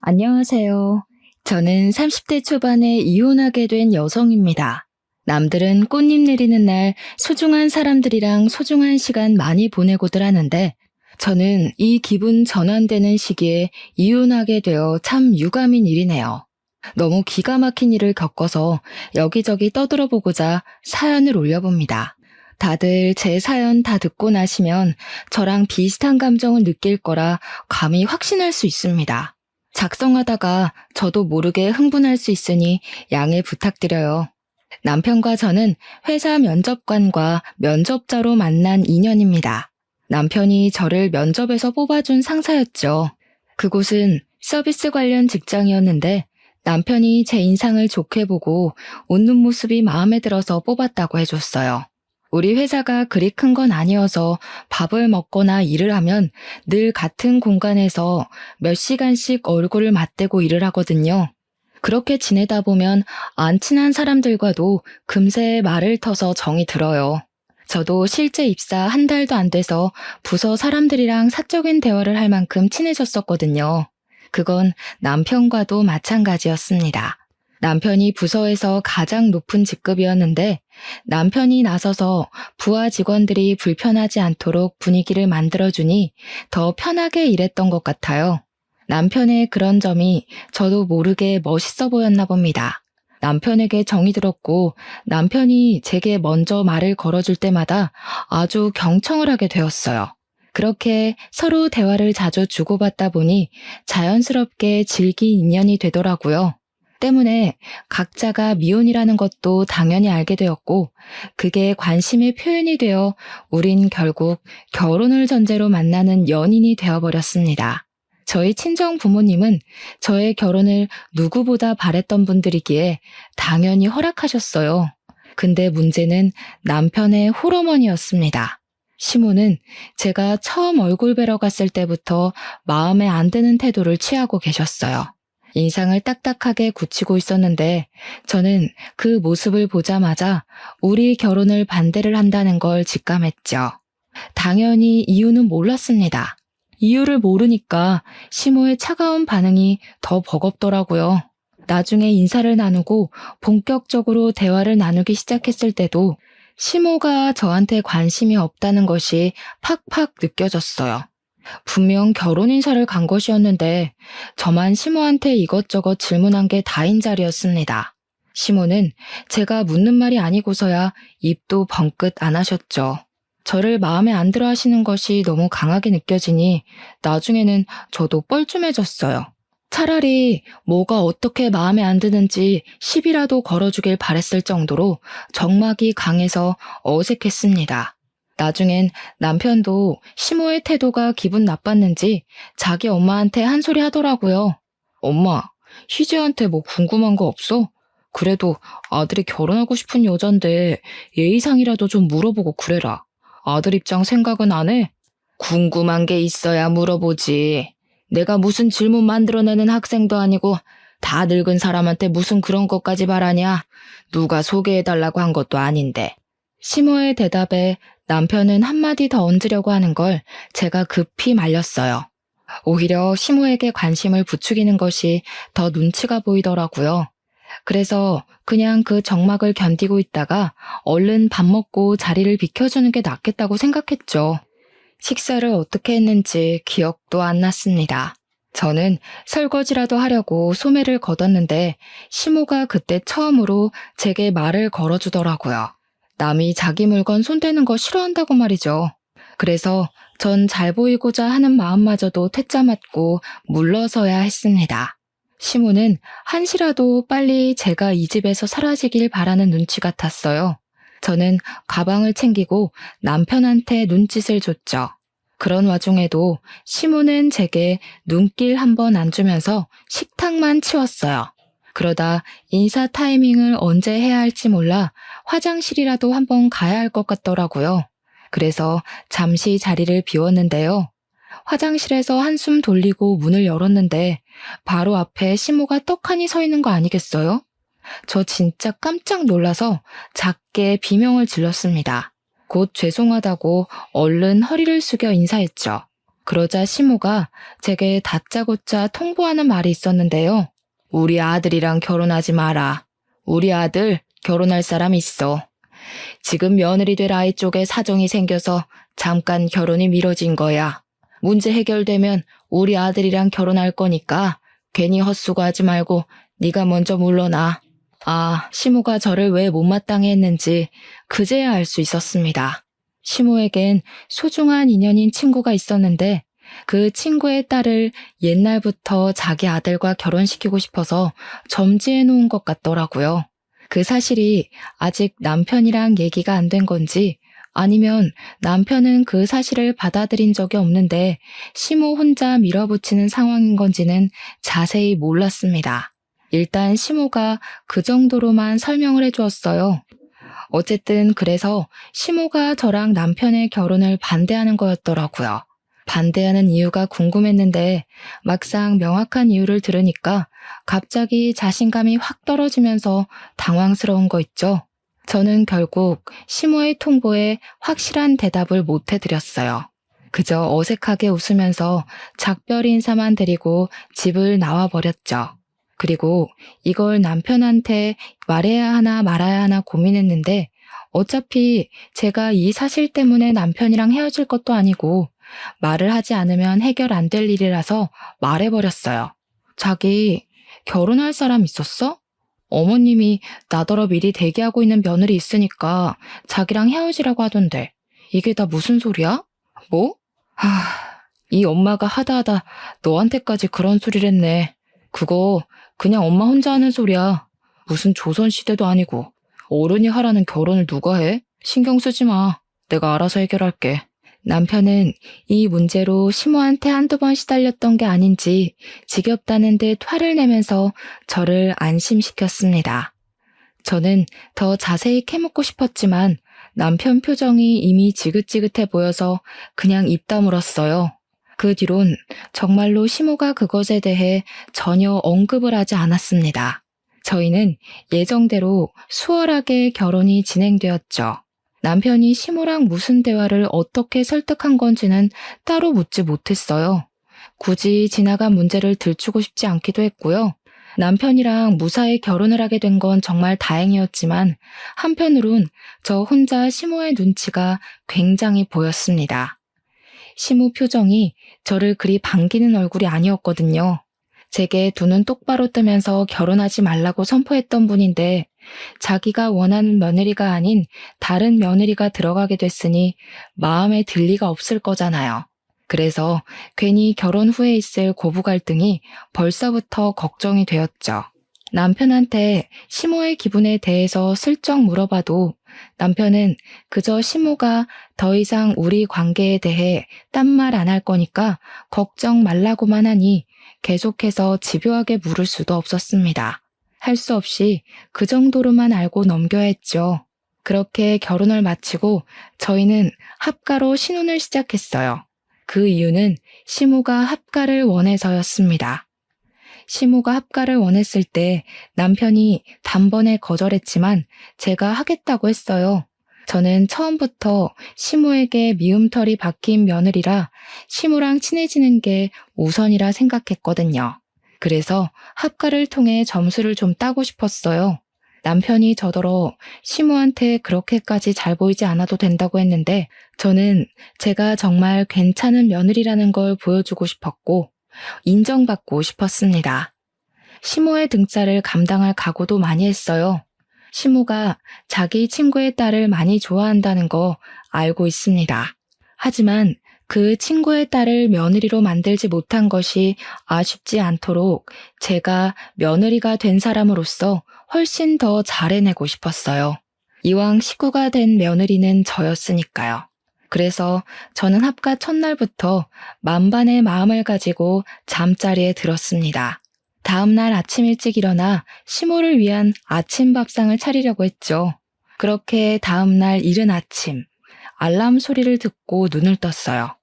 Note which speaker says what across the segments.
Speaker 1: 안녕하세요. 저는 30대 초반에 이혼하게 된 여성입니다. 남들은 꽃잎 내리는 날 소중한 사람들이랑 소중한 시간 많이 보내고들 하는데 저는 이 기분 전환되는 시기에 이혼하게 되어 참 유감인 일이네요. 너무 기가 막힌 일을 겪어서 여기저기 떠들어보고자 사연을 올려봅니다. 다들 제 사연 다 듣고 나시면 저랑 비슷한 감정을 느낄 거라 감히 확신할 수 있습니다. 작성하다가 저도 모르게 흥분할 수 있으니 양해 부탁드려요. 남편과 저는 회사 면접관과 면접자로 만난 인연입니다. 남편이 저를 면접에서 뽑아준 상사였죠. 그곳은 서비스 관련 직장이었는데 남편이 제 인상을 좋게 보고 웃는 모습이 마음에 들어서 뽑았다고 해줬어요. 우리 회사가 그리 큰 건 아니어서 밥을 먹거나 일을 하면 늘 같은 공간에서 몇 시간씩 얼굴을 맞대고 일을 하거든요. 그렇게 지내다 보면 안 친한 사람들과도 금세 말을 터서 정이 들어요. 저도 실제 입사 한 달도 안 돼서 부서 사람들이랑 사적인 대화를 할 만큼 친해졌었거든요. 그건 남편과도 마찬가지였습니다. 남편이 부서에서 가장 높은 직급이었는데 남편이 나서서 부하 직원들이 불편하지 않도록 분위기를 만들어주니 더 편하게 일했던 것 같아요. 남편의 그런 점이 저도 모르게 멋있어 보였나 봅니다. 남편에게 정이 들었고 남편이 제게 먼저 말을 걸어줄 때마다 아주 경청을 하게 되었어요. 그렇게 서로 대화를 자주 주고받다 보니 자연스럽게 질긴 인연이 되더라고요. 때문에 각자가 미혼이라는 것도 당연히 알게 되었고 그게 관심의 표현이 되어 우린 결국 결혼을 전제로 만나는 연인이 되어버렸습니다. 저희 친정 부모님은 저의 결혼을 누구보다 바랬던 분들이기에 당연히 허락하셨어요. 근데 문제는 남편의 홀어머니였습니다. 시모는 제가 처음 얼굴 뵈러 갔을 때부터 마음에 안 드는 태도를 취하고 계셨어요. 인상을 딱딱하게 굳히고 있었는데 저는 그 모습을 보자마자 우리 결혼을 반대를 한다는 걸 직감했죠. 당연히 이유는 몰랐습니다. 이유를 모르니까 시모의 차가운 반응이 더 버겁더라고요. 나중에 인사를 나누고 본격적으로 대화를 나누기 시작했을 때도 시모가 저한테 관심이 없다는 것이 팍팍 느껴졌어요. 분명 결혼 인사를 간 것이었는데 저만 시모한테 이것저것 질문한 게 다인 자리였습니다. 시모는 제가 묻는 말이 아니고서야 입도 벙긋 안 하셨죠. 저를 마음에 안 들어 하시는 것이 너무 강하게 느껴지니 나중에는 저도 뻘쭘해졌어요. 차라리 뭐가 어떻게 마음에 안 드는지 시비라도 걸어주길 바랬을 정도로 적막이 강해서 어색했습니다. 나중엔 남편도 시모의 태도가 기분 나빴는지 자기 엄마한테 한 소리 하더라고요. 엄마, 희재한테 뭐 궁금한 거 없어? 그래도 아들이 결혼하고 싶은 여잔데 예의상이라도 좀 물어보고 그래라. 아들 입장 생각은 안 해? 궁금한 게 있어야 물어보지. 내가 무슨 질문 만들어내는 학생도 아니고 다 늙은 사람한테 무슨 그런 것까지 바라냐? 누가 소개해달라고 한 것도 아닌데. 시모의 대답에 남편은 한마디 더 얹으려고 하는 걸 제가 급히 말렸어요. 오히려 시모에게 관심을 부추기는 것이 더 눈치가 보이더라고요. 그래서 그냥 그 적막을 견디고 있다가 얼른 밥 먹고 자리를 비켜주는 게 낫겠다고 생각했죠. 식사를 어떻게 했는지 기억도 안 났습니다. 저는 설거지라도 하려고 소매를 걷었는데 시모가 그때 처음으로 제게 말을 걸어주더라고요. 남이 자기 물건 손대는 거 싫어한다고 말이죠. 그래서 전 잘 보이고자 하는 마음마저도 퇴짜 맞고 물러서야 했습니다. 시모는 한시라도 빨리 제가 이 집에서 사라지길 바라는 눈치 같았어요. 저는 가방을 챙기고 남편한테 눈짓을 줬죠. 그런 와중에도 시모는 제게 눈길 한 번 안 주면서 식탁만 치웠어요. 그러다 인사 타이밍을 언제 해야 할지 몰라 화장실이라도 한번 가야 할 것 같더라고요. 그래서 잠시 자리를 비웠는데요. 화장실에서 한숨 돌리고 문을 열었는데 바로 앞에 시모가 떡하니 서 있는 거 아니겠어요? 저 진짜 깜짝 놀라서 작게 비명을 질렀습니다. 곧 죄송하다고 얼른 허리를 숙여 인사했죠. 그러자 시모가 제게 다짜고짜 통보하는 말이 있었는데요. 우리 아들이랑 결혼하지 마라. 우리 아들 결혼할 사람 있어. 지금 며느리 될 아이 쪽에 사정이 생겨서 잠깐 결혼이 미뤄진 거야. 문제 해결되면 우리 아들이랑 결혼할 거니까 괜히 헛수고하지 말고 네가 먼저 물러나. 시모가 저를 왜 못마땅해 했는지 그제야 알 수 있었습니다. 시모에겐 소중한 인연인 친구가 있었는데 그 친구의 딸을 옛날부터 자기 아들과 결혼시키고 싶어서 점지해 놓은 것 같더라고요. 그 사실이 아직 남편이랑 얘기가 안 된 건지 아니면 남편은 그 사실을 받아들인 적이 없는데 시모 혼자 밀어붙이는 상황인 건지는 자세히 몰랐습니다. 일단 시모가 그 정도로만 설명을 해주었어요. 어쨌든 그래서 시모가 저랑 남편의 결혼을 반대하는 거였더라고요. 반대하는 이유가 궁금했는데 막상 명확한 이유를 들으니까 갑자기 자신감이 확 떨어지면서 당황스러운 거 있죠. 저는 결국 시모의 통보에 확실한 대답을 못 해드렸어요. 그저 어색하게 웃으면서 작별 인사만 드리고 집을 나와버렸죠. 그리고 이걸 남편한테 말해야 하나 말아야 하나 고민했는데 어차피 제가 이 사실 때문에 남편이랑 헤어질 것도 아니고 말을 하지 않으면 해결 안 될 일이라서 말해버렸어요. 자기 결혼할 사람 있었어? 어머님이 나더러 미리 대기하고 있는 며느리 있으니까 자기랑 헤어지라고 하던데 이게 다 무슨 소리야? 뭐? 이 엄마가 하다하다 너한테까지 그런 소리를 했네. 그거 그냥 엄마 혼자 하는 소리야. 무슨 조선시대도 아니고 어른이 하라는 결혼을 누가 해? 신경 쓰지 마. 내가 알아서 해결할게. 남편은 이 문제로 시모한테 한두 번 시달렸던 게 아닌지 지겹다는 듯 화를 내면서 저를 안심시켰습니다. 저는 더 자세히 캐묻고 싶었지만 남편 표정이 이미 지긋지긋해 보여서 그냥 입 다물었어요. 그 뒤론 정말로 시모가 그것에 대해 전혀 언급을 하지 않았습니다. 저희는 예정대로 수월하게 결혼이 진행되었죠. 남편이 시모랑 무슨 대화를 어떻게 설득한 건지는 따로 묻지 못했어요. 굳이 지나간 문제를 들추고 싶지 않기도 했고요. 남편이랑 무사히 결혼을 하게 된 건 정말 다행이었지만 한편으론 저 혼자 시모의 눈치가 굉장히 보였습니다. 시모 표정이 저를 그리 반기는 얼굴이 아니었거든요. 제게 두 눈 똑바로 뜨면서 결혼하지 말라고 선포했던 분인데 자기가 원하는 며느리가 아닌 다른 며느리가 들어가게 됐으니 마음에 들 리가 없을 거잖아요. 그래서 괜히 결혼 후에 있을 고부 갈등이 벌써부터 걱정이 되었죠. 남편한테 시모의 기분에 대해서 슬쩍 물어봐도 남편은 그저 시모가 더 이상 우리 관계에 대해 딴 말 안 할 거니까 걱정 말라고만 하니 계속해서 집요하게 물을 수도 없었습니다. 할 수 없이 그 정도로만 알고 넘겨야 했죠. 그렇게 결혼을 마치고 저희는 합가로 신혼을 시작했어요. 그 이유는 시모가 합가를 원해서였습니다. 시모가 합가를 원했을 때 남편이 단번에 거절했지만 제가 하겠다고 했어요. 저는 처음부터 시모에게 미움털이 박힌 며느리라 시모랑 친해지는 게 우선이라 생각했거든요. 그래서 합가를 통해 점수를 좀 따고 싶었어요. 남편이 저더러 시모한테 그렇게까지 잘 보이지 않아도 된다고 했는데 저는 제가 정말 괜찮은 며느리라는 걸 보여주고 싶었고 인정받고 싶었습니다. 시모의 등짝을 감당할 각오도 많이 했어요. 시모가 자기 친구의 딸을 많이 좋아한다는 거 알고 있습니다. 하지만 그 친구의 딸을 며느리로 만들지 못한 것이 아쉽지 않도록 제가 며느리가 된 사람으로서 훨씬 더 잘해내고 싶었어요. 이왕 식구가 된 며느리는 저였으니까요. 그래서 저는 합가 첫날부터 만반의 마음을 가지고 잠자리에 들었습니다. 다음 날 아침 일찍 일어나 시모를 위한 아침 밥상을 차리려고 했죠. 그렇게 다음 날 이른 아침, 알람 소리를 듣고 눈을 떴어요.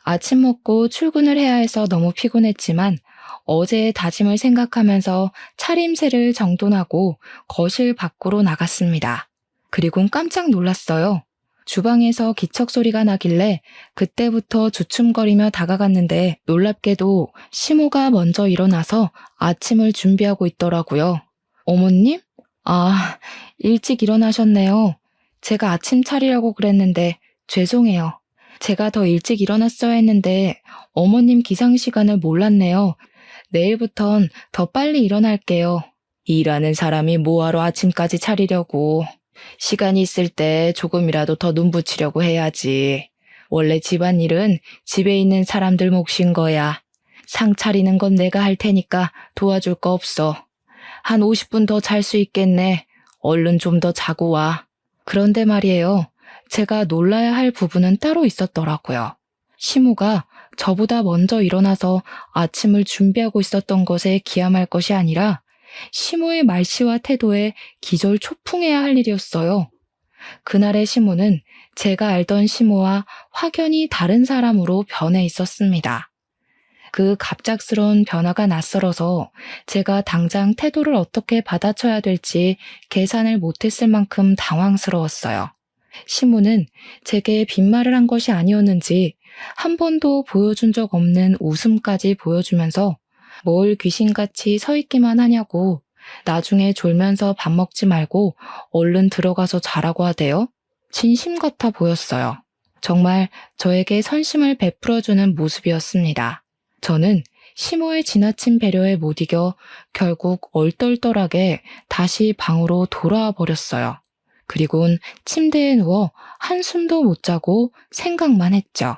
Speaker 1: 아침 먹고 출근을 해야 해서 너무 피곤했지만 어제의 다짐을 생각하면서 차림새를 정돈하고 거실 밖으로 나갔습니다. 그리곤 깜짝 놀랐어요. 주방에서 기척 소리가 나길래 그때부터 주춤거리며 다가갔는데 놀랍게도 시모가 먼저 일어나서 아침을 준비하고 있더라고요. 어머님? 아, 일찍 일어나셨네요. 제가 아침 차리라고 그랬는데 죄송해요. 제가 더 일찍 일어났어야 했는데 어머님 기상 시간을 몰랐네요. 내일부턴 더 빨리 일어날게요. 일하는 사람이 뭐하러 아침까지 차리려고. 시간이 있을 때 조금이라도 더 눈붙이려고 해야지. 원래 집안일은 집에 있는 사람들 몫인 거야. 상 차리는 건 내가 할 테니까 도와줄 거 없어. 한 50분 더 잘 수 있겠네. 얼른 좀 더 자고 와. 그런데 말이에요. 제가 놀라야 할 부분은 따로 있었더라고요. 시모가 저보다 먼저 일어나서 아침을 준비하고 있었던 것에 기함할 것이 아니라 시모의 말씨와 태도에 기절초풍해야 할 일이었어요. 그날의 시모는 제가 알던 시모와 확연히 다른 사람으로 변해 있었습니다. 그 갑작스러운 변화가 낯설어서 제가 당장 태도를 어떻게 받아쳐야 될지 계산을 못했을 만큼 당황스러웠어요. 시모는 제게 빈말을 한 것이 아니었는지 한 번도 보여준 적 없는 웃음까지 보여주면서 뭘 귀신같이 서 있기만 하냐고 나중에 졸면서 밥 먹지 말고 얼른 들어가서 자라고 하대요. 진심 같아 보였어요. 정말 저에게 선심을 베풀어주는 모습이었습니다. 저는 시모의 지나친 배려에 못 이겨 결국 얼떨떨하게 다시 방으로 돌아와 버렸어요. 그리곤 침대에 누워 한숨도 못 자고 생각만 했죠.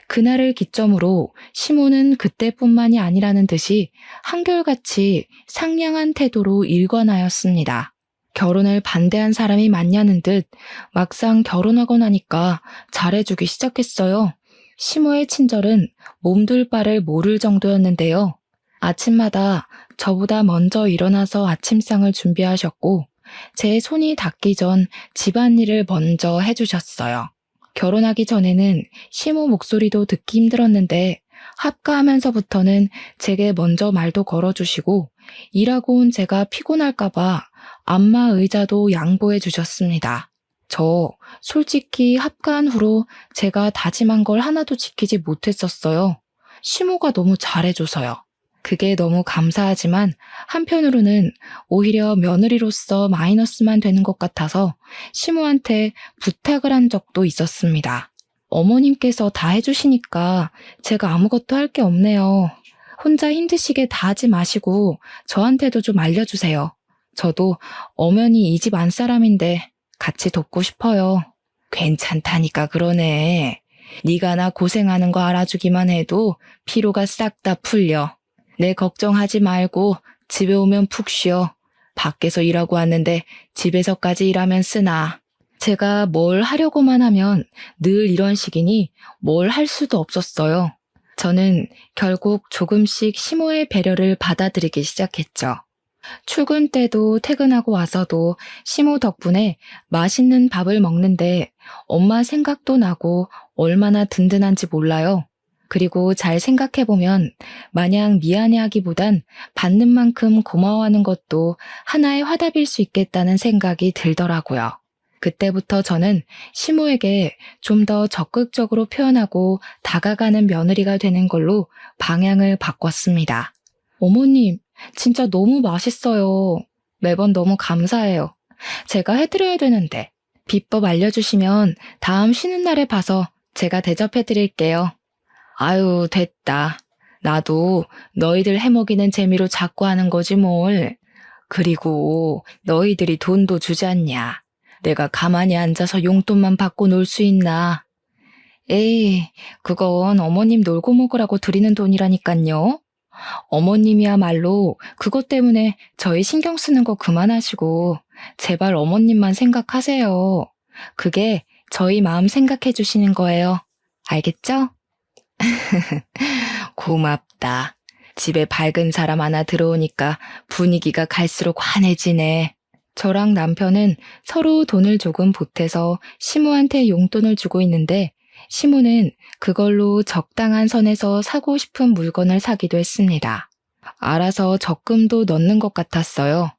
Speaker 1: 그날을 기점으로 시모는 그때뿐만이 아니라는 듯이 한결같이 상냥한 태도로 일관하였습니다. 결혼을 반대한 사람이 많냐는 듯 막상 결혼하고 나니까 잘해주기 시작했어요. 시모의 친절은 몸둘 바를 모를 정도였는데요. 아침마다 저보다 먼저 일어나서 아침상을 준비하셨고 제 손이 닿기 전 집안일을 먼저 해주셨어요. 결혼하기 전에는 시모 목소리도 듣기 힘들었는데 합가하면서부터는 제게 먼저 말도 걸어주시고 일하고 온 제가 피곤할까봐 안마 의자도 양보해 주셨습니다. 저 솔직히 합가한 후로 제가 다짐한 걸 하나도 지키지 못했었어요. 시모가 너무 잘해줘서요. 그게 너무 감사하지만 한편으로는 오히려 며느리로서 마이너스만 되는 것 같아서 시모한테 부탁을 한 적도 있었습니다. 어머님께서 다 해주시니까 제가 아무것도 할 게 없네요. 혼자 힘드시게 다 하지 마시고 저한테도 좀 알려주세요. 저도 엄연히 이 집 안사람인데 같이 돕고 싶어요. 괜찮다니까 그러네. 네가 나 고생하는 거 알아주기만 해도 피로가 싹 다 풀려. 내 걱정하지 말고 집에 오면 푹 쉬어. 밖에서 일하고 왔는데 집에서까지 일하면 쓰나. 제가 뭘 하려고만 하면 늘 이런 식이니 뭘 할 수도 없었어요. 저는 결국 조금씩 시모의 배려를 받아들이기 시작했죠. 출근 때도 퇴근하고 와서도 시모 덕분에 맛있는 밥을 먹는데 엄마 생각도 나고 얼마나 든든한지 몰라요. 그리고 잘 생각해보면 마냥 미안해하기보단 받는 만큼 고마워하는 것도 하나의 화답일 수 있겠다는 생각이 들더라고요. 그때부터 저는 시모에게 좀 더 적극적으로 표현하고 다가가는 며느리가 되는 걸로 방향을 바꿨습니다. 어머님, 진짜 너무 맛있어요. 매번 너무 감사해요. 제가 해드려야 되는데 비법 알려주시면 다음 쉬는 날에 봐서 제가 대접해드릴게요. 아유, 됐다. 나도 너희들 해먹이는 재미로 자꾸 하는 거지 뭘. 그리고 너희들이 돈도 주지 않냐. 내가 가만히 앉아서 용돈만 받고 놀 수 있나. 에이, 그건 어머님 놀고 먹으라고 드리는 돈이라니깐요. 어머님이야말로 그것 때문에 저희 신경 쓰는 거 그만하시고 제발 어머님만 생각하세요. 그게 저희 마음 생각해 주시는 거예요. 알겠죠? 고맙다. 집에 밝은 사람 하나 들어오니까 분위기가 갈수록 환해지네. 저랑 남편은 서로 돈을 조금 보태서 시모한테 용돈을 주고 있는데 시모는 그걸로 적당한 선에서 사고 싶은 물건을 사기도 했습니다. 알아서 적금도 넣는 것 같았어요.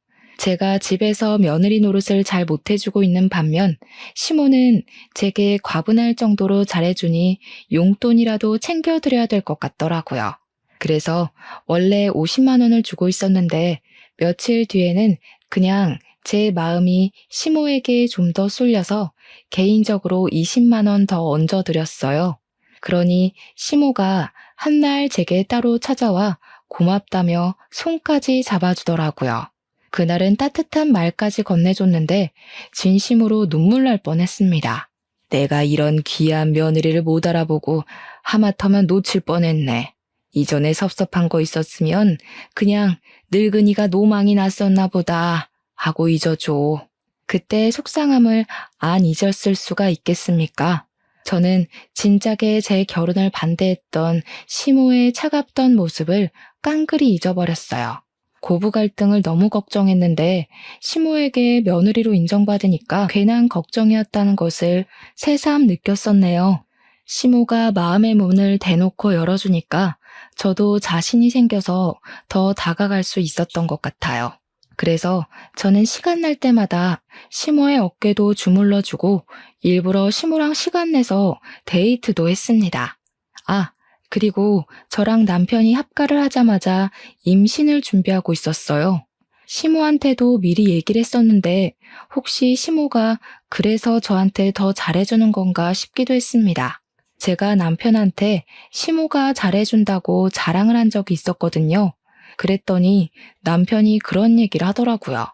Speaker 1: 제가 집에서 며느리 노릇을 잘 못해주고 있는 반면 시모는 제게 과분할 정도로 잘해주니 용돈이라도 챙겨드려야 될 것 같더라고요. 그래서 원래 50만 원을 주고 있었는데 며칠 뒤에는 그냥 제 마음이 시모에게 좀 더 쏠려서 개인적으로 20만 원 더 얹어드렸어요. 그러니 시모가 한날 제게 따로 찾아와 고맙다며 손까지 잡아주더라고요. 그날은 따뜻한 말까지 건네줬는데 진심으로 눈물 날 뻔했습니다. 내가 이런 귀한 며느리를 못 알아보고 하마터면 놓칠 뻔했네. 이전에 섭섭한 거 있었으면 그냥 늙은이가 노망이 났었나 보다 하고 잊어줘. 그때 속상함을 안 잊었을 수가 있겠습니까? 저는 진작에 제 결혼을 반대했던 시모의 차갑던 모습을 깡그리 잊어버렸어요. 고부 갈등을 너무 걱정했는데 시모에게 며느리로 인정받으니까 괜한 걱정이었다는 것을 새삼 느꼈었네요. 시모가 마음의 문을 대놓고 열어주니까 저도 자신이 생겨서 더 다가갈 수 있었던 것 같아요. 그래서 저는 시간 날 때마다 시모의 어깨도 주물러주고 일부러 시모랑 시간 내서 데이트도 했습니다. 아, 그리고 저랑 남편이 합가를 하자마자 임신을 준비하고 있었어요. 시모한테도 미리 얘기를 했었는데 혹시 시모가 그래서 저한테 더 잘해주는 건가 싶기도 했습니다. 제가 남편한테 시모가 잘해준다고 자랑을 한 적이 있었거든요. 그랬더니 남편이 그런 얘기를 하더라고요.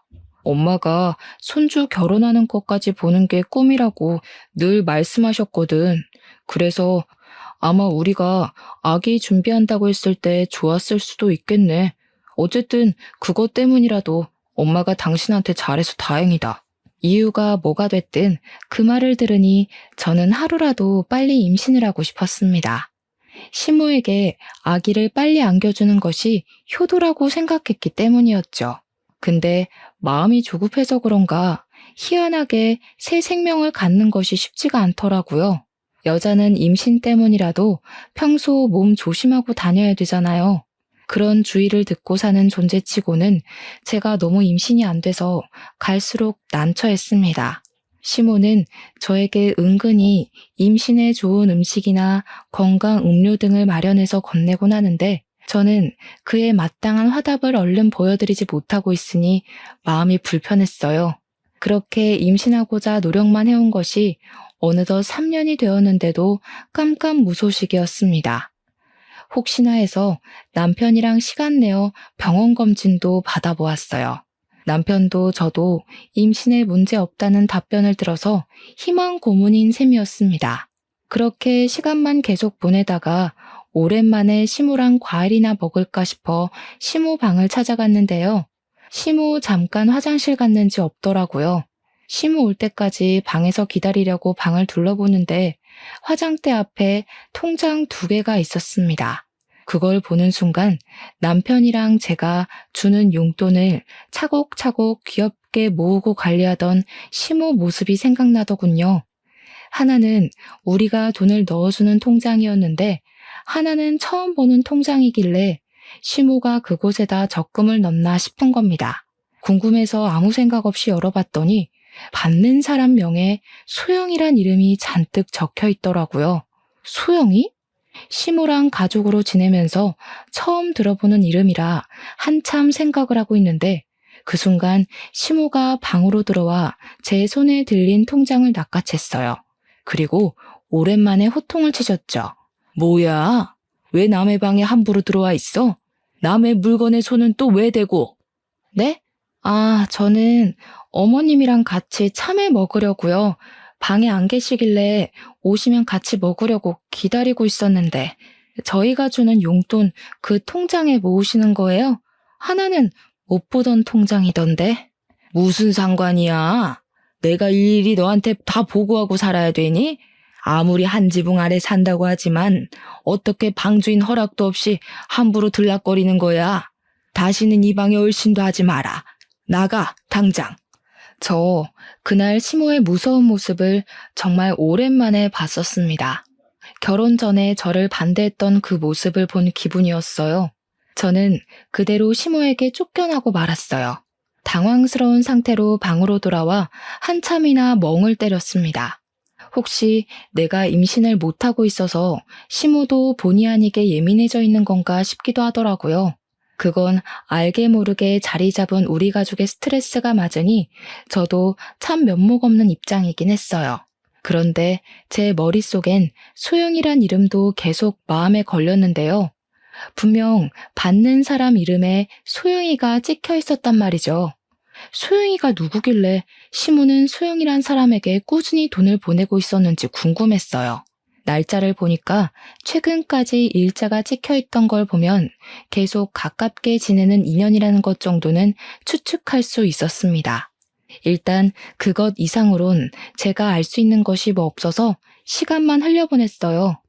Speaker 1: 엄마가 손주 결혼하는 것까지 보는 게 꿈이라고 늘 말씀하셨거든. 그래서 아마 우리가 아기 준비한다고 했을 때 좋았을 수도 있겠네. 어쨌든 그것 때문이라도 엄마가 당신한테 잘해서 다행이다. 이유가 뭐가 됐든 그 말을 들으니 저는 하루라도 빨리 임신을 하고 싶었습니다. 시모에게 아기를 빨리 안겨주는 것이 효도라고 생각했기 때문이었죠. 근데 마음이 조급해서 그런가 희한하게 새 생명을 갖는 것이 쉽지가 않더라고요. 여자는 임신 때문이라도 평소 몸 조심하고 다녀야 되잖아요. 그런 주의를 듣고 사는 존재치고는 제가 너무 임신이 안 돼서 갈수록 난처했습니다. 시모는 저에게 은근히 임신에 좋은 음식이나 건강 음료 등을 마련해서 건네곤 하는데 저는 그에 마땅한 화답을 얼른 보여드리지 못하고 있으니 마음이 불편했어요. 그렇게 임신하고자 노력만 해온 것이 어느덧 3년이 되었는데도 깜깜무소식이었습니다. 혹시나 해서 남편이랑 시간 내어 병원 검진도 받아보았어요. 남편도 저도 임신에 문제 없다는 답변을 들어서 희망 고문인 셈이었습니다. 그렇게 시간만 계속 보내다가 오랜만에 시모랑 과일이나 먹을까 싶어 시모 방을 찾아갔는데요. 시모 잠깐 화장실 갔는지 없더라고요. 시모 올 때까지 방에서 기다리려고 방을 둘러보는데 화장대 앞에 통장 2개가 있었습니다. 그걸 보는 순간 남편이랑 제가 주는 용돈을 차곡차곡 귀엽게 모으고 관리하던 시모 모습이 생각나더군요. 하나는 우리가 돈을 넣어주는 통장이었는데 하나는 처음 보는 통장이길래 시모가 그곳에다 적금을 넣나 싶은 겁니다. 궁금해서 아무 생각 없이 열어봤더니 받는 사람 명에 소영이란 이름이 잔뜩 적혀 있더라고요. 소영이? 시모랑 가족으로 지내면서 처음 들어보는 이름이라 한참 생각을 하고 있는데 그 순간 시모가 방으로 들어와 제 손에 들린 통장을 낚아챘어요. 그리고 오랜만에 호통을 치셨죠. 뭐야? 왜 남의 방에 함부로 들어와 있어? 남의 물건에 손은 또 왜 대고? 네? 저는 어머님이랑 같이 참외 먹으려고요. 방에 안 계시길래 오시면 같이 먹으려고 기다리고 있었는데 저희가 주는 용돈 그 통장에 모으시는 거예요? 하나는 못 보던 통장이던데. 무슨 상관이야? 내가 일일이 너한테 다 보고하고 살아야 되니? 아무리 한 지붕 아래 산다고 하지만 어떻게 방주인 허락도 없이 함부로 들락거리는 거야? 다시는 이 방에 얼씬도 하지 마라. 나가, 당장. 저 그날 시모의 무서운 모습을 정말 오랜만에 봤었습니다. 결혼 전에 저를 반대했던 그 모습을 본 기분이었어요. 저는 그대로 시모에게 쫓겨나고 말았어요. 당황스러운 상태로 방으로 돌아와 한참이나 멍을 때렸습니다. 혹시 내가 임신을 못하고 있어서 시모도 본의 아니게 예민해져 있는 건가 싶기도 하더라고요. 그건 알게 모르게 자리 잡은 우리 가족의 스트레스가 맞으니 저도 참 면목 없는 입장이긴 했어요. 그런데 제 머릿속엔 소영이란 이름도 계속 마음에 걸렸는데요. 분명 받는 사람 이름에 소영이가 찍혀 있었단 말이죠. 소영이가 누구길래 시모는 소영이란 사람에게 꾸준히 돈을 보내고 있었는지 궁금했어요. 날짜를 보니까 최근까지 일자가 찍혀 있던 걸 보면 계속 가깝게 지내는 인연이라는 것 정도는 추측할 수 있었습니다. 일단 그것 이상으론 제가 알 수 있는 것이 뭐 없어서 시간만 흘려보냈어요.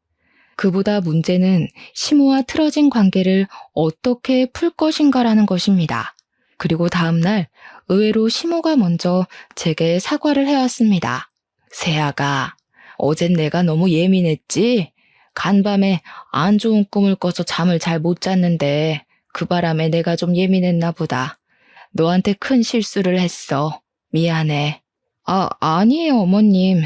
Speaker 1: 그보다 문제는 시모와 틀어진 관계를 어떻게 풀 것인가라는 것입니다. 그리고 다음날 의외로 시모가 먼저 제게 사과를 해왔습니다. 세아가, 어젠 내가 너무 예민했지? 간밤에 안 좋은 꿈을 꿔서 잠을 잘 못 잤는데 그 바람에 내가 좀 예민했나 보다. 너한테 큰 실수를 했어. 미안해. 아니에요, 어머님.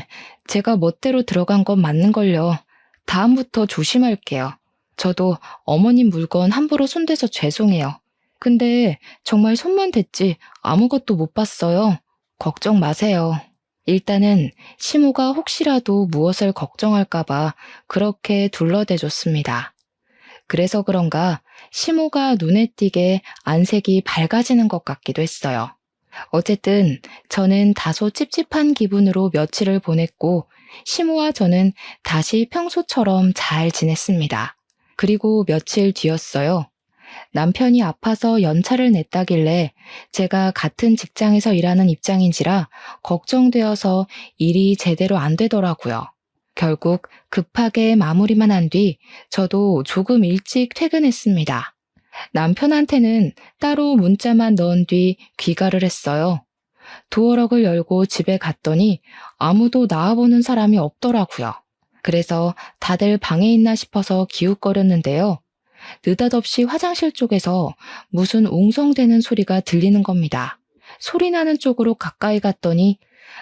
Speaker 1: 제가 멋대로 들어간 건 맞는걸요. 다음부터 조심할게요. 저도 어머님 물건 함부로 손대서 죄송해요. 근데 정말 손만 댔지 아무것도 못 봤어요. 걱정 마세요. 일단은 시모가 혹시라도 무엇을 걱정할까봐 그렇게 둘러대줬습니다. 그래서 그런가 시모가 눈에 띄게 안색이 밝아지는 것 같기도 했어요. 어쨌든 저는 다소 찝찝한 기분으로 며칠을 보냈고 시모와 저는 다시 평소처럼 잘 지냈습니다. 그리고 며칠 뒤였어요. 남편이 아파서 연차를 냈다길래 제가 같은 직장에서 일하는 입장인지라 걱정되어서 일이 제대로 안 되더라고요. 결국 급하게 마무리만 한 뒤 저도 조금 일찍 퇴근했습니다. 남편한테는 따로 문자만 넣은 뒤 귀가를 했어요. 도어락을 열고 집에 갔더니 아무도 나와보는 사람이 없더라고요. 그래서 다들 방에 있나 싶어서 기웃거렸는데요. 느닷없이 화장실 쪽에서 무슨 웅성대는 소리가 들리는 겁니다. 소리 나는 쪽으로 가까이 갔더니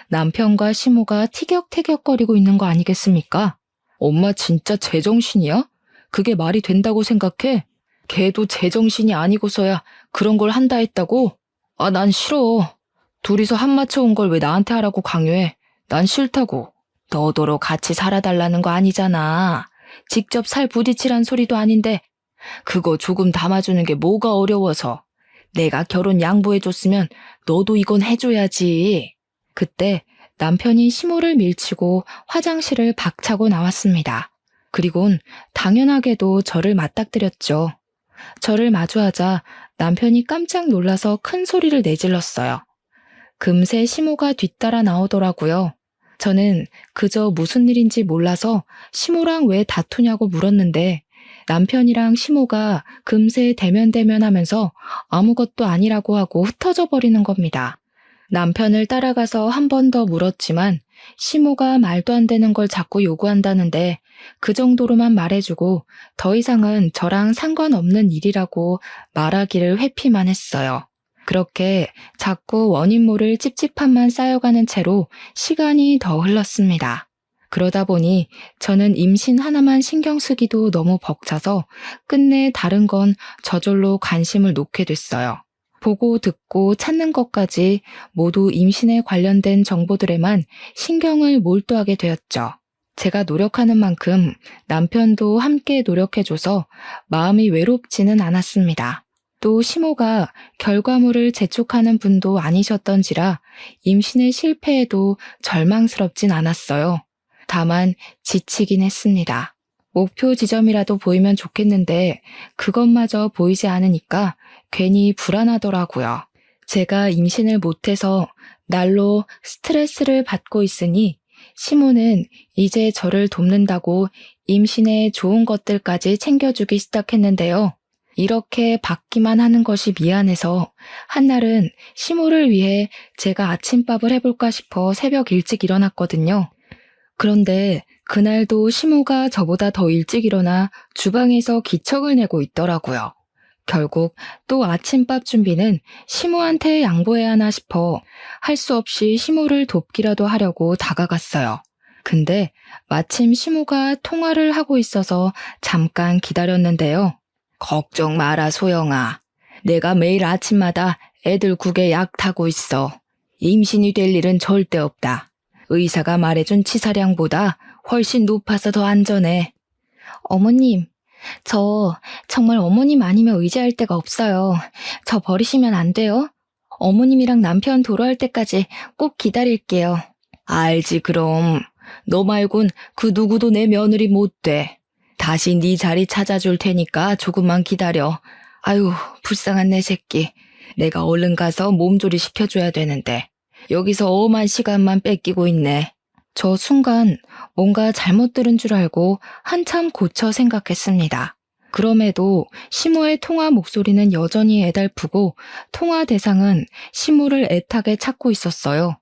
Speaker 1: 남편과 시모가 티격태격거리고 있는 거 아니겠습니까? 엄마 진짜 제정신이야? 그게 말이 된다고 생각해? 걔도 제정신이 아니고서야 그런 걸 한다 했다고? 난 싫어. 둘이서 한 맞춰온 걸 왜 나한테 하라고 강요해? 난 싫다고. 너더러 같이 살아달라는 거 아니잖아. 직접 살 부딪히란 소리도 아닌데 그거 조금 담아주는 게 뭐가 어려워서. 내가 결혼 양보해줬으면 너도 이건 해줘야지. 그때 남편이 시모를 밀치고 화장실을 박차고 나왔습니다. 그리곤 당연하게도 저를 맞닥뜨렸죠. 저를 마주하자 남편이 깜짝 놀라서 큰 소리를 내질렀어요. 금세 시모가 뒤따라 나오더라고요. 저는 그저 무슨 일인지 몰라서 시모랑 왜 다투냐고 물었는데 남편이랑 시모가 금세 대면대면하면서 아무것도 아니라고 하고 흩어져 버리는 겁니다. 남편을 따라가서 한 번 더 물었지만 시모가 말도 안 되는 걸 자꾸 요구한다는데 그 정도로만 말해주고 더 이상은 저랑 상관없는 일이라고 말하기를 회피만 했어요. 그렇게 자꾸 원인 모를 찝찝함만 쌓여가는 채로 시간이 더 흘렀습니다. 그러다 보니 저는 임신 하나만 신경 쓰기도 너무 벅차서 끝내 다른 건 저절로 관심을 놓게 됐어요. 보고 듣고 찾는 것까지 모두 임신에 관련된 정보들에만 신경을 몰두하게 되었죠. 제가 노력하는 만큼 남편도 함께 노력해줘서 마음이 외롭지는 않았습니다. 또 시모가 결과물을 재촉하는 분도 아니셨던지라 임신의 실패에도 절망스럽진 않았어요. 다만 지치긴 했습니다. 목표 지점이라도 보이면 좋겠는데 그것마저 보이지 않으니까 괜히 불안하더라고요. 제가 임신을 못해서 날로 스트레스를 받고 있으니 시모는 이제 저를 돕는다고 임신에 좋은 것들까지 챙겨주기 시작했는데요. 이렇게 받기만 하는 것이 미안해서 한날은 시모를 위해 제가 아침밥을 해볼까 싶어 새벽 일찍 일어났거든요. 그런데 그날도 시모가 저보다 더 일찍 일어나 주방에서 기척을 내고 있더라고요. 결국 또 아침밥 준비는 시모한테 양보해야 하나 싶어 할 수 없이 시모를 돕기라도 하려고 다가갔어요. 근데 마침 시모가 통화를 하고 있어서 잠깐 기다렸는데요. 걱정 마라, 소영아. 내가 매일 아침마다 애들 국에 약 타고 있어. 임신이 될 일은 절대 없다. 의사가 말해준 치사량보다 훨씬 높아서 더 안전해. 어머님, 저 정말 어머님 아니면 의지할 데가 없어요. 저 버리시면 안 돼요? 어머님이랑 남편 돌아올 때까지 꼭 기다릴게요. 알지 그럼. 너 말곤 그 누구도 내 며느리 못 돼. 다시 네 자리 찾아줄 테니까 조금만 기다려. 아유, 불쌍한 내 새끼. 내가 얼른 가서 몸조리 시켜줘야 되는데 여기서 엄한 시간만 뺏기고 있네. 저 순간 뭔가 잘못 들은 줄 알고 한참 고쳐 생각했습니다. 그럼에도 시모의 통화 목소리는 여전히 애달프고 통화 대상은 시모를 애타게 찾고 있었어요.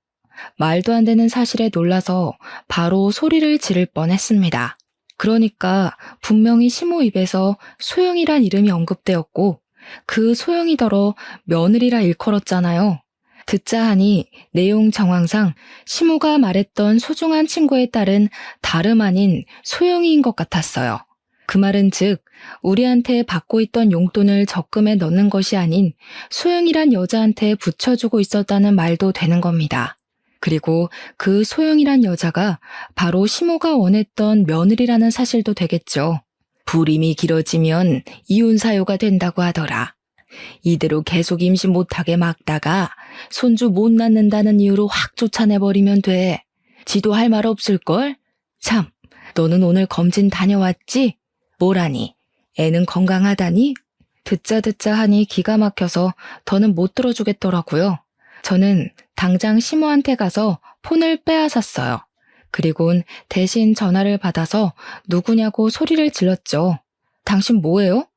Speaker 1: 말도 안 되는 사실에 놀라서 바로 소리를 지를 뻔했습니다. 그러니까 분명히 시모 입에서 소영이란 이름이 언급되었고 그 소영이더러 며느리라 일컬었잖아요. 듣자 하니 내용 정황상 시모가 말했던 소중한 친구의 딸은 다름 아닌 소영이인 것 같았어요. 그 말은 즉 우리한테 받고 있던 용돈을 적금에 넣는 것이 아닌 소영이란 여자한테 붙여주고 있었다는 말도 되는 겁니다. 그리고 그 소영이란 여자가 바로 시모가 원했던 며느리라는 사실도 되겠죠. 불임이 길어지면 이혼 사유가 된다고 하더라. 이대로 계속 임신 못하게 막다가 손주 못 낳는다는 이유로 확 쫓아내버리면 돼. 지도 할 말 없을걸? 참, 너는 오늘 검진 다녀왔지? 뭐라니? 애는 건강하다니? 듣자 하니 기가 막혀서 더는 못 들어주겠더라고요. 저는 당장 시모한테 가서 폰을 빼앗았어요. 그리곤 대신 전화를 받아서 누구냐고 소리를 질렀죠. 당신 뭐예요?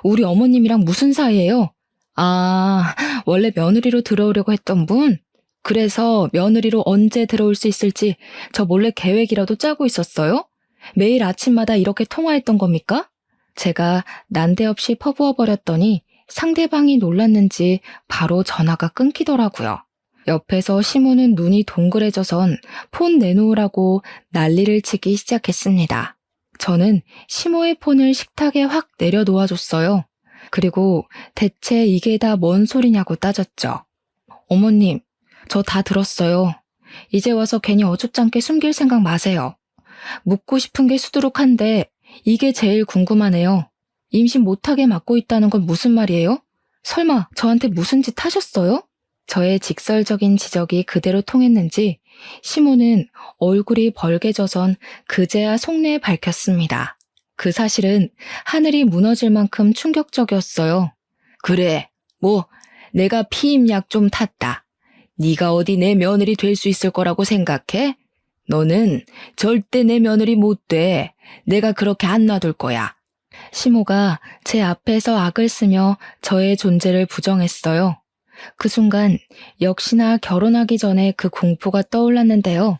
Speaker 1: 우리 어머님이랑 무슨 사이예요? 아, 원래 며느리로 들어오려고 했던 분? 그래서 며느리로 언제 들어올 수 있을지 저 몰래 계획이라도 짜고 있었어요? 매일 아침마다 이렇게 통화했던 겁니까? 제가 난데없이 퍼부어버렸더니 상대방이 놀랐는지 바로 전화가 끊기더라고요. 옆에서 시모는 눈이 동그래져선 폰 내놓으라고 난리를 치기 시작했습니다. 저는 시모의 폰을 식탁에 확 내려놓아줬어요. 그리고 대체 이게 다 뭔 소리냐고 따졌죠. 어머님, 저 다 들었어요. 이제 와서 괜히 어줍잖게 숨길 생각 마세요. 묻고 싶은 게 수두룩한데 이게 제일 궁금하네요. 임신 못하게 막고 있다는 건 무슨 말이에요? 설마 저한테 무슨 짓 하셨어요? 저의 직설적인 지적이 그대로 통했는지 시모는 얼굴이 벌개져선 그제야 속내 밝혔습니다. 그 사실은 하늘이 무너질 만큼 충격적이었어요. 그래, 내가 피임약 좀 탔다. 네가 어디 내 며느리 될 수 있을 거라고 생각해? 너는 절대 내 며느리 못 돼. 내가 그렇게 안 놔둘 거야. 시모가 제 앞에서 악을 쓰며 저의 존재를 부정했어요. 그 순간 역시나 결혼하기 전에 그 공포가 떠올랐는데요.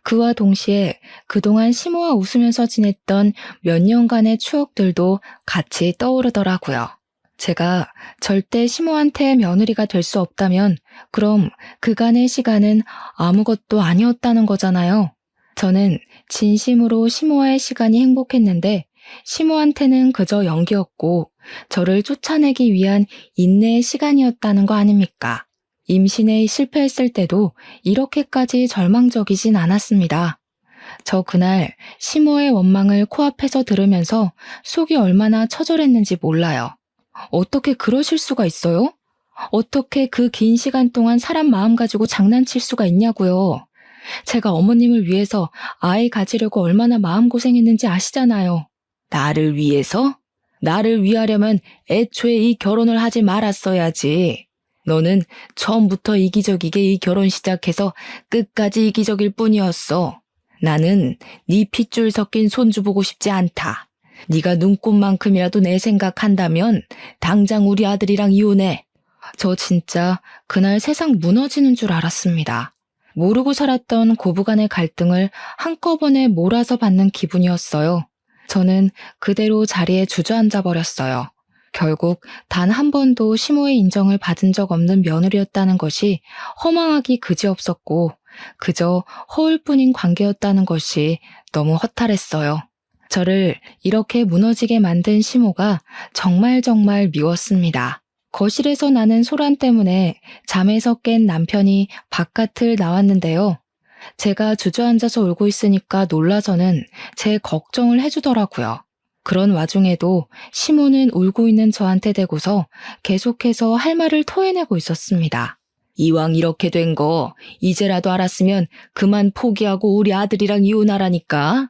Speaker 1: 그와 동시에 그동안 시모와 웃으면서 지냈던 몇 년간의 추억들도 같이 떠오르더라고요. 제가 절대 시모한테 며느리가 될 수 없다면 그럼 그간의 시간은 아무것도 아니었다는 거잖아요. 저는 진심으로 시모와의 시간이 행복했는데 시모한테는 그저 연기였고 저를 쫓아내기 위한 인내의 시간이었다는 거 아닙니까? 임신에 실패했을 때도 이렇게까지 절망적이진 않았습니다. 저 그날 시모의 원망을 코앞에서 들으면서 속이 얼마나 처절했는지 몰라요. 어떻게 그러실 수가 있어요? 어떻게 그 긴 시간 동안 사람 마음 가지고 장난칠 수가 있냐고요. 제가 어머님을 위해서 아이 가지려고 얼마나 마음고생했는지 아시잖아요. 나를 위해서? 나를 위하려면 애초에 이 결혼을 하지 말았어야지. 너는 처음부터 이기적이게 이 결혼 시작해서 끝까지 이기적일 뿐이었어. 나는 네 핏줄 섞인 손주 보고 싶지 않다. 네가 눈꽃만큼이라도 내 생각한다면 당장 우리 아들이랑 이혼해. 저 진짜 그날 세상 무너지는 줄 알았습니다. 모르고 살았던 고부간의 갈등을 한꺼번에 몰아서 받는 기분이었어요. 저는 그대로 자리에 주저앉아 버렸어요. 결국 단 한 번도 시모의 인정을 받은 적 없는 며느리였다는 것이 허망하기 그지없었고 그저 허울 뿐인 관계였다는 것이 너무 허탈했어요. 저를 이렇게 무너지게 만든 시모가 정말 미웠습니다. 거실에서 나는 소란 때문에 잠에서 깬 남편이 바깥을 나왔는데요. 제가 주저앉아서 울고 있으니까 놀라서는 제 걱정을 해주더라고요. 그런 와중에도 시모는 울고 있는 저한테 대고서 계속해서 할 말을 토해내고 있었습니다. 이왕 이렇게 된 거 이제라도 알았으면 그만 포기하고 우리 아들이랑 이혼하라니까.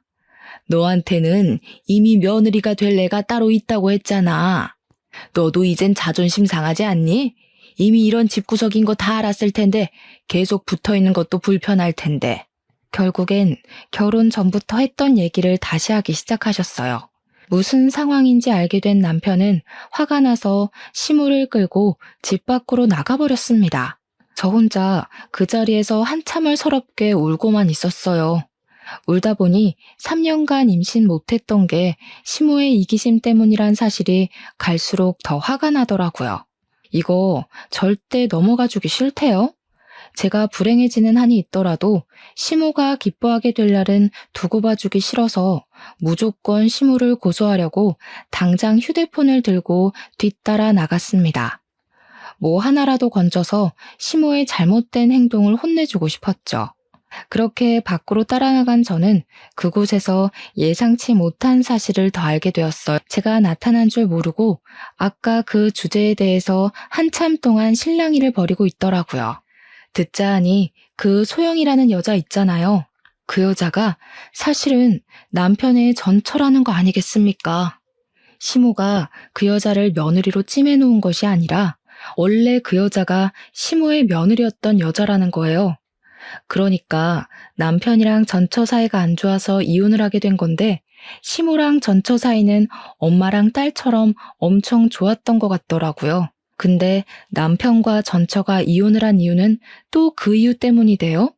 Speaker 1: 너한테는 이미 며느리가 될 애가 따로 있다고 했잖아. 너도 이젠 자존심 상하지 않니? 이미 이런 집구석인 거 다 알았을 텐데 계속 붙어있는 것도 불편할 텐데. 결국엔 결혼 전부터 했던 얘기를 다시 하기 시작하셨어요. 무슨 상황인지 알게 된 남편은 화가 나서 시모를 끌고 집 밖으로 나가버렸습니다. 저 혼자 그 자리에서 한참을 서럽게 울고만 있었어요. 울다 보니 3년간 임신 못했던 게 시모의 이기심 때문이란 사실이 갈수록 더 화가 나더라고요. 이거 절대 넘어가주기 싫대요. 제가 불행해지는 한이 있더라도 시모가 기뻐하게 될 날은 두고 봐주기 싫어서 무조건 시모를 고소하려고 당장 휴대폰을 들고 뒤따라 나갔습니다. 뭐 하나라도 건져서 시모의 잘못된 행동을 혼내주고 싶었죠. 그렇게 밖으로 따라나간 저는 그곳에서 예상치 못한 사실을 더 알게 되었어요. 제가 나타난 줄 모르고 아까 그 주제에 대해서 한참 동안 실랑이를 벌이고 있더라고요. 듣자 하니 그 소영이라는 여자 있잖아요. 그 여자가 사실은 남편의 전처라는 거 아니겠습니까? 시모가 그 여자를 며느리로 찜해놓은 것이 아니라 원래 그 여자가 시모의 며느리였던 여자라는 거예요. 그러니까 남편이랑 전처 사이가 안 좋아서 이혼을 하게 된 건데 시모랑 전처 사이는 엄마랑 딸처럼 엄청 좋았던 것 같더라고요. 근데 남편과 전처가 이혼을 한 이유는 또 그 이유 때문이래요.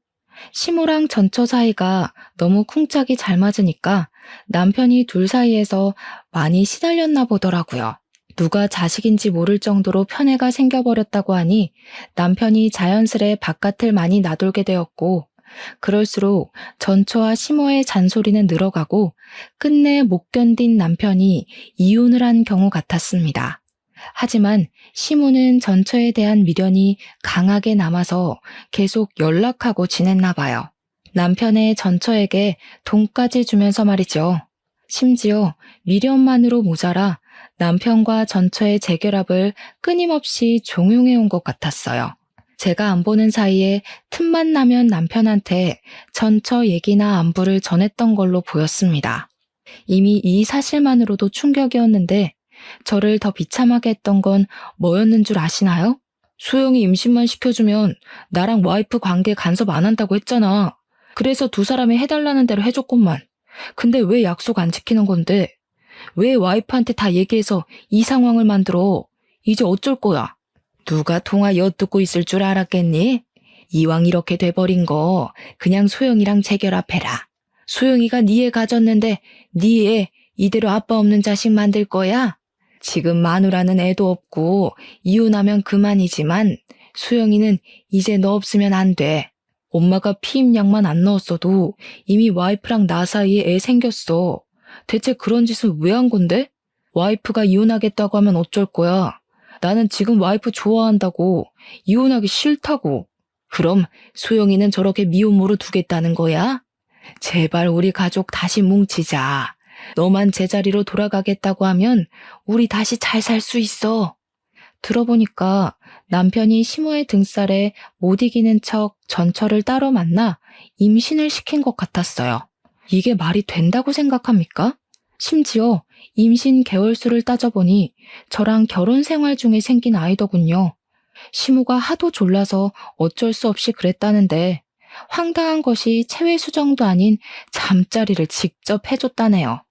Speaker 1: 시모랑 전처 사이가 너무 쿵짝이 잘 맞으니까 남편이 둘 사이에서 많이 시달렸나 보더라고요. 누가 자식인지 모를 정도로 편애가 생겨버렸다고 하니 남편이 자연스레 바깥을 많이 나돌게 되었고 그럴수록 전처와 시모의 잔소리는 늘어가고 끝내 못 견딘 남편이 이혼을 한 경우 같았습니다. 하지만 시모는 전처에 대한 미련이 강하게 남아서 계속 연락하고 지냈나 봐요. 남편의 전처에게 돈까지 주면서 말이죠. 심지어 미련만으로 모자라 남편과 전처의 재결합을 끊임없이 종용해온 것 같았어요. 제가 안 보는 사이에 틈만 나면 남편한테 전처 얘기나 안부를 전했던 걸로 보였습니다. 이미 이 사실만으로도 충격이었는데 저를 더 비참하게 했던 건 뭐였는 줄 아시나요? 소영이 임신만 시켜주면 나랑 와이프 관계 간섭 안 한다고 했잖아. 그래서 두 사람이 해달라는 대로 해줬건만. 근데 왜 약속 안 지키는 건데? 왜 와이프한테 다 얘기해서 이 상황을 만들어? 이제 어쩔 거야? 누가 통화 엿듣고 있을 줄 알았겠니? 이왕 이렇게 돼버린 거 그냥 소영이랑 재결합해라. 소영이가 네 애 가졌는데 네 애 이대로 아빠 없는 자식 만들 거야? 지금 마누라는 애도 없고 이혼하면 그만이지만 소영이는 이제 너 없으면 안 돼. 엄마가 피임약만 안 넣었어도 이미 와이프랑 나 사이에 애 생겼어. 대체 그런 짓을 왜 한 건데? 와이프가 이혼하겠다고 하면 어쩔 거야? 나는 지금 와이프 좋아한다고, 이혼하기 싫다고. 그럼 소영이는 저렇게 미혼모로 두겠다는 거야? 제발 우리 가족 다시 뭉치자. 너만 제자리로 돌아가겠다고 하면 우리 다시 잘 살 수 있어. 들어보니까 남편이 시모의 등살에 못 이기는 척 전처를 따로 만나 임신을 시킨 것 같았어요. 이게 말이 된다고 생각합니까? 심지어 임신 개월수를 따져보니 저랑 결혼 생활 중에 생긴 아이더군요. 시모가 하도 졸라서 어쩔 수 없이 그랬다는데 황당한 것이 체외 수정도 아닌 잠자리를 직접 해줬다네요.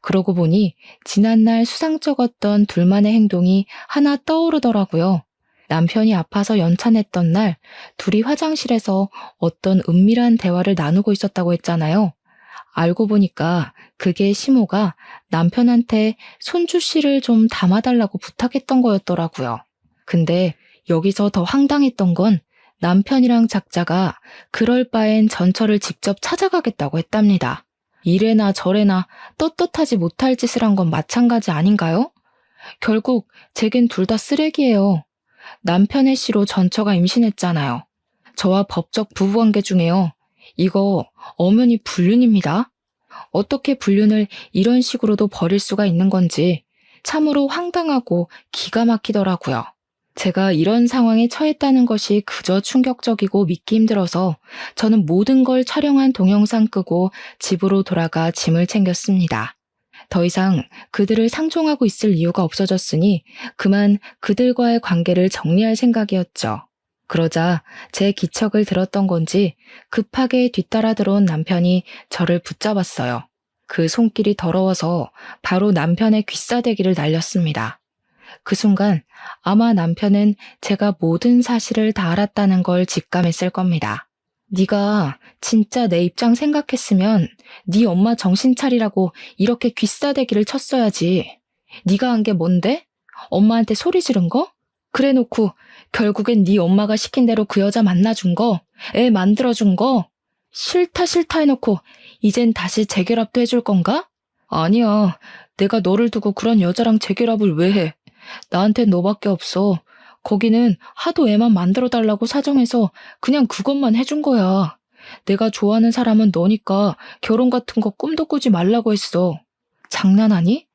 Speaker 1: 그러고 보니 지난날 수상쩍었던 둘만의 행동이 하나 떠오르더라고요. 남편이 아파서 연찬했던 날 둘이 화장실에서 어떤 은밀한 대화를 나누고 있었다고 했잖아요. 알고 보니까 그게 시모가 남편한테 손주 씨를 좀 담아달라고 부탁했던 거였더라고요. 근데 여기서 더 황당했던 건 남편이랑 작자가 그럴 바엔 전처를 직접 찾아가겠다고 했답니다. 이래나 저래나 떳떳하지 못할 짓을 한 건 마찬가지 아닌가요? 결국 제겐 둘 다 쓰레기예요. 남편의 씨로 전처가 임신했잖아요. 저와 법적 부부관계 중에요. 이거 엄연히 불륜입니다. 어떻게 불륜을 이런 식으로도 벌일 수가 있는 건지 참으로 황당하고 기가 막히더라고요. 제가 이런 상황에 처했다는 것이 그저 충격적이고 믿기 힘들어서 저는 모든 걸 촬영한 동영상 끄고 집으로 돌아가 짐을 챙겼습니다. 더 이상 그들을 상종하고 있을 이유가 없어졌으니 그만 그들과의 관계를 정리할 생각이었죠. 그러자 제 기척을 들었던 건지 급하게 뒤따라 들어온 남편이 저를 붙잡았어요. 그 손길이 더러워서 바로 남편의 귀싸대기를 날렸습니다. 그 순간 아마 남편은 제가 모든 사실을 다 알았다는 걸 직감했을 겁니다. 네가 진짜 내 입장 생각했으면 네 엄마 정신 차리라고 이렇게 귀싸대기를 쳤어야지. 네가 한 게 뭔데? 엄마한테 소리 지른 거? 그래놓고 결국엔 네 엄마가 시킨 대로 그 여자 만나준 거, 애 만들어준 거, 싫다 싫다 해놓고 이젠 다시 재결합도 해줄 건가? 아니야. 내가 너를 두고 그런 여자랑 재결합을 왜 해? 나한텐 너밖에 없어. 거기는 하도 애만 만들어달라고 사정해서 그냥 그것만 해준 거야. 내가 좋아하는 사람은 너니까 결혼 같은 거 꿈도 꾸지 말라고 했어. 장난하니?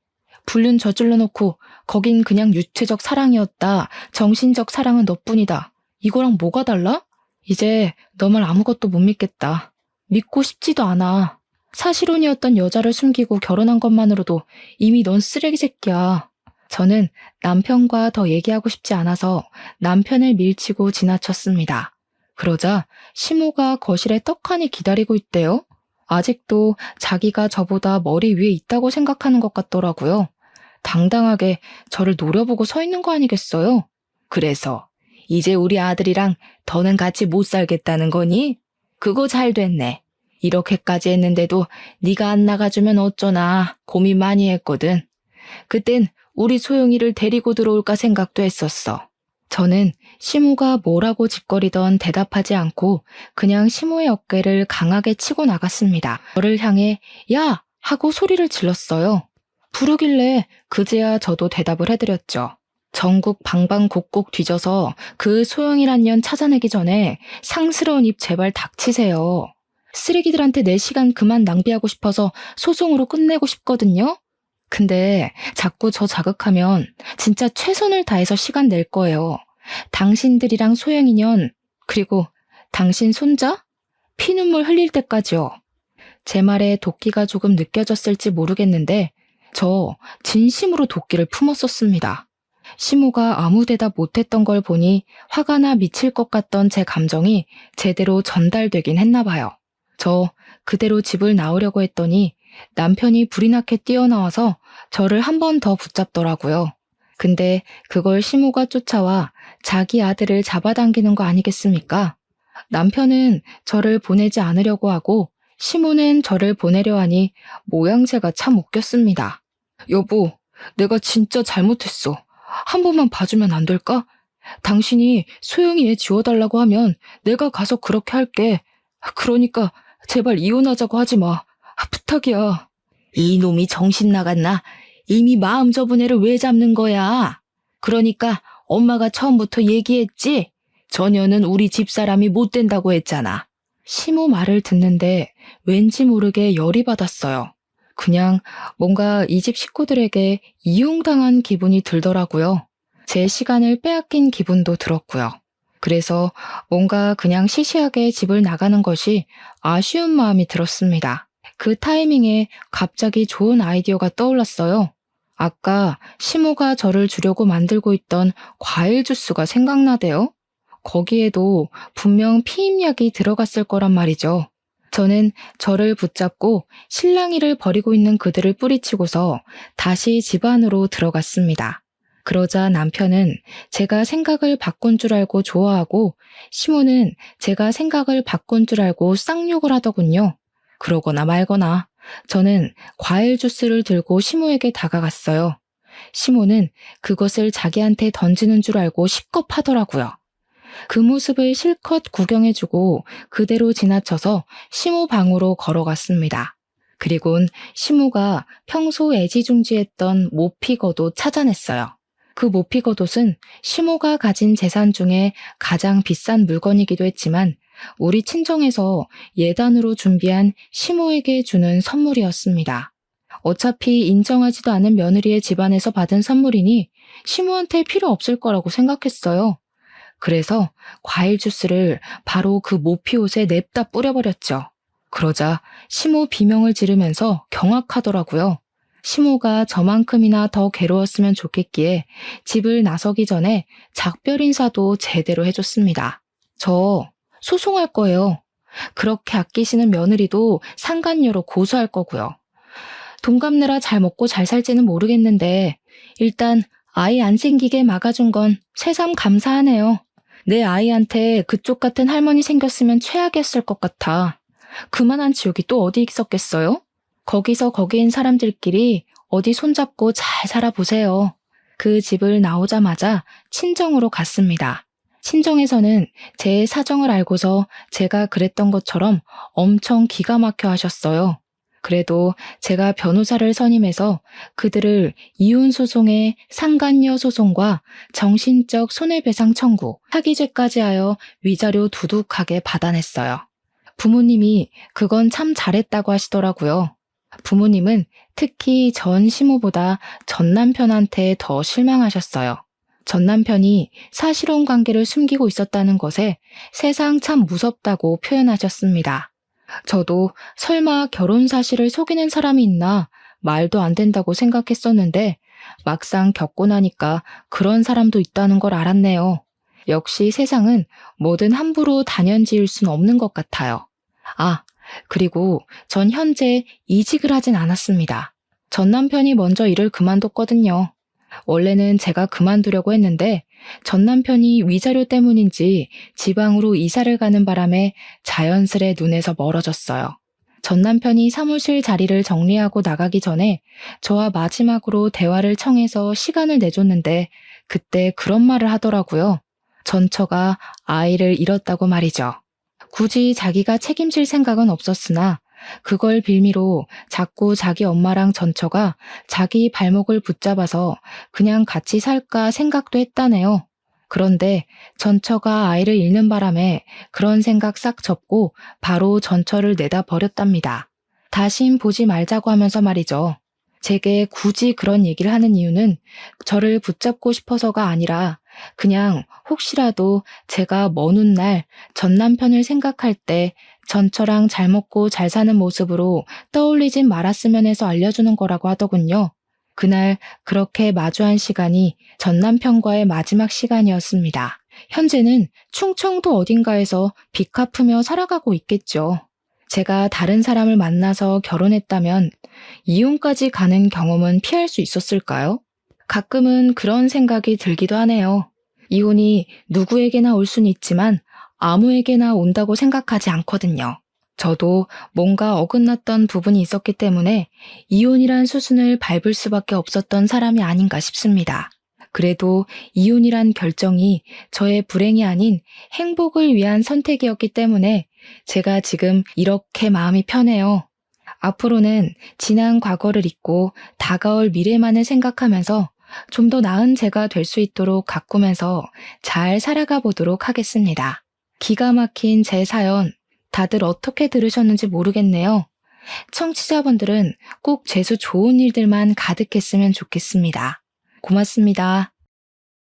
Speaker 1: 불륜 저질러 놓고 거긴 그냥 육체적 사랑이었다. 정신적 사랑은 너뿐이다. 이거랑 뭐가 달라? 이제 너 말 아무것도 못 믿겠다. 믿고 싶지도 않아. 사실혼이었던 여자를 숨기고 결혼한 것만으로도 이미 넌 쓰레기 새끼야. 저는 남편과 더 얘기하고 싶지 않아서 남편을 밀치고 지나쳤습니다. 그러자 시모가 거실에 떡하니 기다리고 있대요. 아직도 자기가 저보다 머리 위에 있다고 생각하는 것 같더라고요. 당당하게 저를 노려보고 서 있는 거 아니겠어요? 그래서 이제 우리 아들이랑 더는 같이 못 살겠다는 거니? 그거 잘 됐네. 이렇게까지 했는데도 네가 안 나가주면 어쩌나 고민 많이 했거든. 그땐 우리 소영이를 데리고 들어올까 생각도 했었어. 저는 시모가 뭐라고 짓거리던 대답하지 않고 그냥 시모의 어깨를 강하게 치고 나갔습니다. 저를 향해 야! 하고 소리를 질렀어요. 부르길래 그제야 저도 대답을 해드렸죠. 전국 방방곡곡 뒤져서 그 소영이란 년 찾아내기 전에 상스러운 입 제발 닥치세요. 쓰레기들한테 내 시간 그만 낭비하고 싶어서 소송으로 끝내고 싶거든요. 근데 자꾸 저 자극하면 진짜 최선을 다해서 시간 낼 거예요. 당신들이랑 소영이년, 그리고 당신 손자? 피눈물 흘릴 때까지요. 제 말에 도끼가 조금 느껴졌을지 모르겠는데 저 진심으로 도끼를 품었었습니다. 시모가 아무 대답 못했던 걸 보니 화가 나 미칠 것 같던 제 감정이 제대로 전달되긴 했나 봐요. 저 그대로 집을 나오려고 했더니 남편이 불이 나게 뛰어나와서 저를 한 번 더 붙잡더라고요. 근데 그걸 시모가 쫓아와 자기 아들을 잡아당기는 거 아니겠습니까? 남편은 저를 보내지 않으려고 하고 시모는 저를 보내려 하니 모양새가 참 웃겼습니다. 여보, 내가 진짜 잘못했어. 한 번만 봐주면 안 될까? 당신이 소영이 애 지워달라고 하면 내가 가서 그렇게 할게. 그러니까 제발 이혼하자고 하지 마. 부탁이야. 이놈이 정신 나갔나? 이미 마음 접은 애를 왜 잡는 거야? 그러니까 엄마가 처음부터 얘기했지? 저녀는 우리 집사람이 못 된다고 했잖아. 시모 말을 듣는데 왠지 모르게 열이 받았어요. 그냥 뭔가 이 집 식구들에게 이용당한 기분이 들더라고요. 제 시간을 빼앗긴 기분도 들었고요. 그래서 뭔가 그냥 시시하게 집을 나가는 것이 아쉬운 마음이 들었습니다. 그 타이밍에 갑자기 좋은 아이디어가 떠올랐어요. 아까 시모가 저를 주려고 만들고 있던 과일 주스가 생각나대요. 거기에도 분명 피임약이 들어갔을 거란 말이죠. 저는 저를 붙잡고 실랑이를 벌이고 있는 그들을 뿌리치고서 다시 집 안으로 들어갔습니다. 그러자 남편은 제가 생각을 바꾼 줄 알고 좋아하고 시모는 제가 생각을 바꾼 줄 알고 쌍욕을 하더군요. 그러거나 말거나 저는 과일 주스를 들고 시모에게 다가갔어요. 시모는 그것을 자기한테 던지는 줄 알고 식겁하더라고요. 그 모습을 실컷 구경해주고 그대로 지나쳐서 시모 방으로 걸어갔습니다. 그리곤 시모가 평소 애지중지했던 모피겉옷 찾아냈어요. 그 모피겉옷은 시모가 가진 재산 중에 가장 비싼 물건이기도 했지만 우리 친정에서 예단으로 준비한 시모에게 주는 선물이었습니다. 어차피 인정하지도 않은 며느리의 집안에서 받은 선물이니 시모한테 필요 없을 거라고 생각했어요. 그래서 과일 주스를 바로 그 모피옷에 냅다 뿌려버렸죠. 그러자 시모 비명을 지르면서 경악하더라고요. 시모가 저만큼이나 더 괴로웠으면 좋겠기에 집을 나서기 전에 작별 인사도 제대로 해줬습니다. 저 소송할 거예요. 그렇게 아끼시는 며느리도 상간녀로 고소할 거고요. 돈 갚느라 잘 먹고 잘 살지는 모르겠는데 일단 아이 안 생기게 막아준 건 새삼 감사하네요. 내 아이한테 그쪽 같은 할머니 생겼으면 최악이었을 것 같아. 그만한 지옥이 또 어디 있었겠어요? 거기서 거기인 사람들끼리 어디 손잡고 잘 살아보세요. 그 집을 나오자마자 친정으로 갔습니다. 친정에서는 제 사정을 알고서 제가 그랬던 것처럼 엄청 기가 막혀 하셨어요. 그래도 제가 변호사를 선임해서 그들을 이혼 소송에 상간녀 소송과 정신적 손해배상 청구, 사기죄까지 하여 위자료 두둑하게 받아냈어요. 부모님이 그건 참 잘했다고 하시더라고요. 부모님은 특히 전 시모보다 전 남편한테 더 실망하셨어요. 전 남편이 사실혼 관계를 숨기고 있었다는 것에 세상 참 무섭다고 표현하셨습니다. 저도 설마 결혼 사실을 속이는 사람이 있나 말도 안 된다고 생각했었는데 막상 겪고 나니까 그런 사람도 있다는 걸 알았네요. 역시 세상은 뭐든 함부로 단연지을 순 없는 것 같아요. 그리고 전 현재 이직을 하진 않았습니다. 전 남편이 먼저 일을 그만뒀거든요. 원래는 제가 그만두려고 했는데 전 남편이 위자료 때문인지 지방으로 이사를 가는 바람에 자연스레 눈에서 멀어졌어요. 전 남편이 사무실 자리를 정리하고 나가기 전에 저와 마지막으로 대화를 청해서 시간을 내줬는데 그때 그런 말을 하더라고요. 전처가 아이를 잃었다고 말이죠. 굳이 자기가 책임질 생각은 없었으나 그걸 빌미로 자꾸 자기 엄마랑 전처가 자기 발목을 붙잡아서 그냥 같이 살까 생각도 했다네요. 그런데 전처가 아이를 잃는 바람에 그런 생각 싹 접고 바로 전처를 내다 버렸답니다. 다신 보지 말자고 하면서 말이죠. 제게 굳이 그런 얘기를 하는 이유는 저를 붙잡고 싶어서가 아니라 그냥 혹시라도 제가 먼 훗날 전 남편을 생각할 때 전처랑 잘 먹고 잘 사는 모습으로 떠올리진 말았으면 해서 알려주는 거라고 하더군요. 그날 그렇게 마주한 시간이 전 남편과의 마지막 시간이었습니다. 현재는 충청도 어딘가에서 빚 갚으며 살아가고 있겠죠. 제가 다른 사람을 만나서 결혼했다면 이혼까지 가는 경험은 피할 수 있었을까요? 가끔은 그런 생각이 들기도 하네요. 이혼이 누구에게나 올 수는 있지만 아무에게나 온다고 생각하지 않거든요. 저도 뭔가 어긋났던 부분이 있었기 때문에 이혼이란 수순을 밟을 수밖에 없었던 사람이 아닌가 싶습니다. 그래도 이혼이란 결정이 저의 불행이 아닌 행복을 위한 선택이었기 때문에 제가 지금 이렇게 마음이 편해요. 앞으로는 지난 과거를 잊고 다가올 미래만을 생각하면서 좀 더 나은 제가 될 수 있도록 가꾸면서 잘 살아가 보도록 하겠습니다. 기가 막힌 제 사연 다들 어떻게 들으셨는지 모르겠네요. 청취자분들은 꼭 재수 좋은 일들만 가득했으면 좋겠습니다. 고맙습니다.